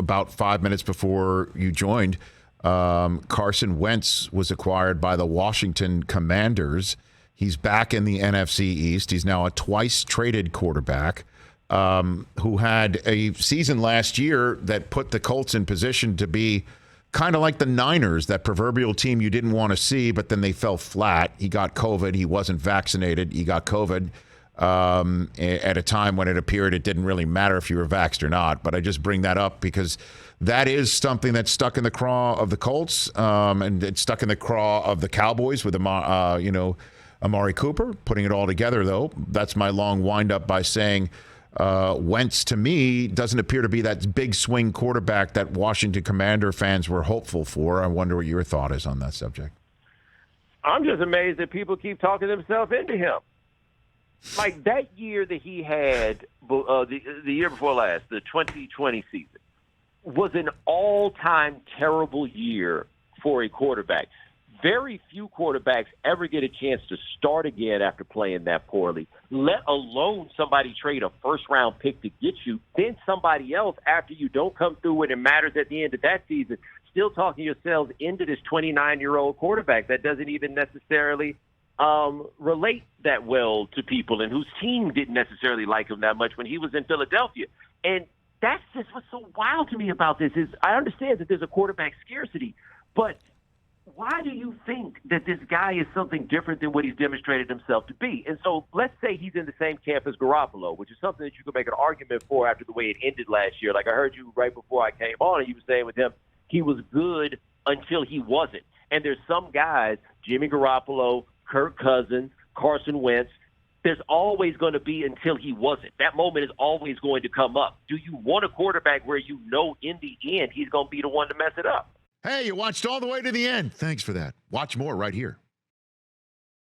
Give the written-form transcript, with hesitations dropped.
about 5 minutes before you joined, Carson Wentz was acquired by the Washington Commanders. He's back in the NFC East. He's now a twice-traded quarterback who had a season last year that put the Colts in position to be kind of like the Niners, that proverbial team you didn't want to see, but then they fell flat. He got COVID. He wasn't vaccinated. He got COVID at a time when it appeared it didn't really matter if you were vaxxed or not. But I just bring that up because that is something that's stuck in the craw of the Colts, and it's stuck in the craw of the Cowboys with Amari Cooper. Putting it all together, though, that's my long wind-up by saying Wentz, to me, doesn't appear to be that big swing quarterback that Washington Commander fans were hopeful for. I wonder what your thought is on that subject. I'm just amazed that people keep talking themselves into him. Like that year that he had, the year before last, the 2020 season, was an all-time terrible year for a quarterback. Very few quarterbacks ever get a chance to start again after playing that poorly, let alone somebody trade a first-round pick to get you, then somebody else after you don't come through when it matters at the end of that season, still talking yourselves into this 29-year-old quarterback that doesn't even necessarily relate that well to people and whose team didn't necessarily like him that much when he was in Philadelphia. And that's just what's so wild to me about this is I understand that there's a quarterback scarcity, but why do you think that this guy is something different than what he's demonstrated himself to be? And so let's say he's in the same camp as Garoppolo, which is something that you could make an argument for after the way it ended last year. Like I heard you right before I came on, and you were saying with him, he was good until he wasn't. And there's some guys, Jimmy Garoppolo, Kirk Cousins, Carson Wentz, there's always going to be until he wasn't. That moment is always going to come up. Do you want a quarterback where you know in the end he's going to be the one to mess it up? Hey, you watched all the way to the end. Thanks for that. Watch more right here.